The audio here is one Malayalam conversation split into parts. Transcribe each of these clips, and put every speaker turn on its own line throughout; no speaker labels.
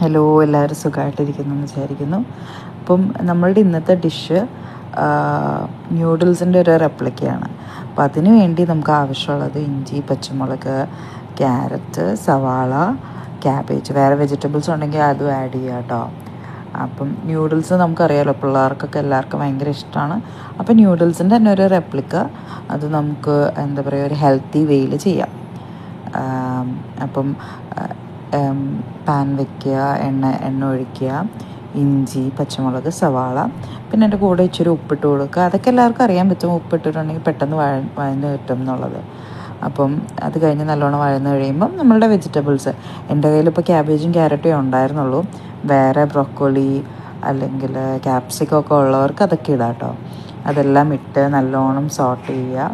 ഹലോ, എല്ലാവരും സുഖമായിട്ടിരിക്കുന്നു എന്ന് വിചാരിക്കുന്നു. അപ്പം നമ്മളുടെ ഇന്നത്തെ ഡിഷ് ന്യൂഡിൽസിൻ്റെ ഒരു റെപ്ലിക്കയാണ്. അപ്പം അതിന് വേണ്ടി നമുക്ക് ആവശ്യമുള്ളത് ഇഞ്ചി, പച്ചമുളക്, ക്യാരറ്റ്, സവാള, ക്യാബേജ്, വേറെ വെജിറ്റബിൾസ് ഉണ്ടെങ്കിൽ അതും ആഡ് ചെയ്യുക കേട്ടോ. അപ്പം ന്യൂഡിൽസ് നമുക്കറിയാമല്ലോ, പിള്ളേർക്കൊക്കെ എല്ലാവർക്കും ഭയങ്കര ഇഷ്ടമാണ്. അപ്പം ന്യൂഡിൽസിൻ്റെ തന്നെ ഒരു റെപ്ലിക്ക അത് നമുക്ക് എന്താ പറയുക, ഒരു ഹെൽത്തി വേയിൽ ചെയ്യാം. അപ്പം പാൻ വയ്ക്കുക, എണ്ണ ഒഴിക്കുക, ഇഞ്ചി, പച്ചമുളക്, സവാള, പിന്നെ എൻ്റെ കൂടെ ഇച്ചിരി ഉപ്പിട്ട് കൊടുക്കുക. അതൊക്കെ എല്ലാവർക്കും അറിയാൻ പറ്റും, ഉപ്പിട്ടിട്ടുണ്ടെങ്കിൽ പെട്ടെന്ന് വഴന്ന് കിട്ടും എന്നുള്ളത്. അപ്പം അത് കഴിഞ്ഞ് നല്ലോണം വഴന്ന് കഴിയുമ്പം നമ്മളുടെ വെജിറ്റബിൾസ്, എൻ്റെ കയ്യിലിപ്പോൾ ക്യാബേജും ക്യാരറ്റും ഉണ്ടായിരുന്നുള്ളൂ. വേറെ ബ്രൊക്കോളി അല്ലെങ്കിൽ ക്യാപ്സിക്കം ഒക്കെ ഉള്ളവർക്ക് അതൊക്കെ ഇടാം കേട്ടോ. അതെല്ലാം ഇട്ട് നല്ലോണം സോട്ട് ചെയ്യുക.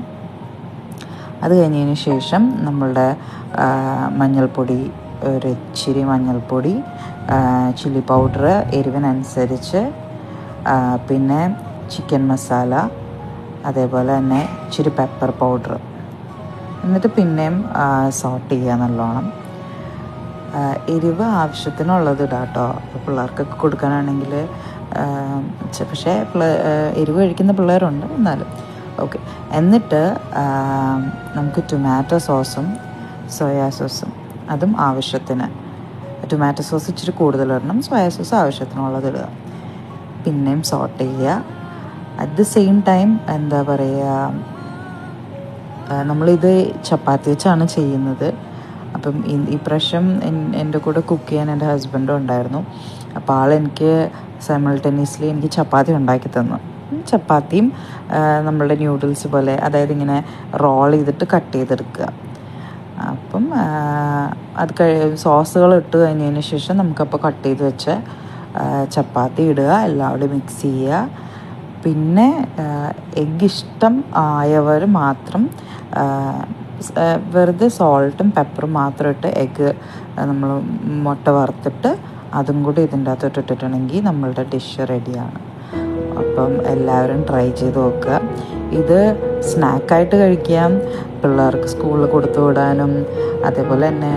അത് കഴിഞ്ഞതിന് ശേഷം നമ്മളുടെ മഞ്ഞൾപ്പൊടി, ഒരു ഇച്ചിരി മഞ്ഞൾപ്പൊടി, ചില്ലി പൗഡർ എരിവിനനുസരിച്ച്, പിന്നെ ചിക്കൻ മസാല, അതേപോലെ തന്നെ ഇച്ചിരി പെപ്പർ പൗഡർ, എന്നിട്ട് പിന്നെയും സോട്ട് ചെയ്യുക നല്ലോണം. എരിവ് ആവശ്യത്തിനുള്ളത് ഇടാം കേട്ടോ. അപ്പോൾ പിള്ളേർക്കൊക്കെ കൊടുക്കാനാണെങ്കിൽ, പക്ഷേ എരിവ് കഴിക്കുന്ന പിള്ളേരുണ്ട്, എന്നാലും ഓക്കെ. എന്നിട്ട് നമുക്ക് ടൊമാറ്റോ സോസും സോയാ സോസും അതും ആവശ്യത്തിന്, ടൊമാറ്റോ സോസ് ഇച്ചിരി കൂടുതൽ ഇടണം, സോയാ സോസ് ആവശ്യത്തിനുള്ളത് ഇടുക. പിന്നെയും സോട്ട് ചെയ്യുക. അറ്റ് ദ സെയിം ടൈം എന്താ പറയുക, നമ്മളിത് ചപ്പാത്തി വെച്ചാണ് ചെയ്യുന്നത്. അപ്പം ഈ പ്രാവശ്യം എൻ്റെ കൂടെ കുക്ക് ചെയ്യാൻ എൻ്റെ ഹസ്ബൻഡും ഉണ്ടായിരുന്നു. അപ്പോൾ ആളെനിക്ക് സൈമൾട്ടേനിയസ്ലി എനിക്ക് ചപ്പാത്തി ഉണ്ടാക്കി തന്നു. ചപ്പാത്തിയും നമ്മളുടെ ന്യൂഡിൽസ് പോലെ, അതായത് ഇങ്ങനെ റോൾ ചെയ്തിട്ട് കട്ട് ചെയ്തെടുക്കുക. അപ്പം അത് സോസുകൾ ഇട്ട് കഴിഞ്ഞതിന് ശേഷം നമുക്കപ്പോൾ കട്ട് ചെയ്ത് വെച്ച ചപ്പാത്തി ഇടുക, എല്ലാവരും മിക്സ് ചെയ്യുക. പിന്നെ എഗ്ഗ് ഇഷ്ടം ആയവർ മാത്രം വെറുതെ സോൾട്ടും പെപ്പറും മാത്രം ഇട്ട് എഗ്ഗ് നമ്മൾ മുട്ട വറുത്തിട്ട് അതും കൂടി ഇതിൻ്റെ അകത്തോട്ട് ഇട്ടിട്ടുണ്ടെങ്കിൽ നമ്മളുടെ ഡിഷ് റെഡിയാണ്. അപ്പം എല്ലാവരും ട്രൈ ചെയ്ത് നോക്കുക. ഇത് സ്നാക്കായിട്ട് കഴിക്കാം, പിള്ളേർക്ക് സ്കൂളിൽ കൊടുത്തു വിടാനും, അതേപോലെ തന്നെ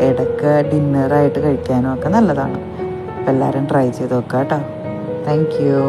ഇടയ്ക്ക് ഡിന്നറായിട്ട് കഴിക്കാനും ഒക്കെ നല്ലതാണ്. അപ്പം എല്ലാവരും ട്രൈ ചെയ്ത് നോക്കുക കേട്ടോ. Thank you.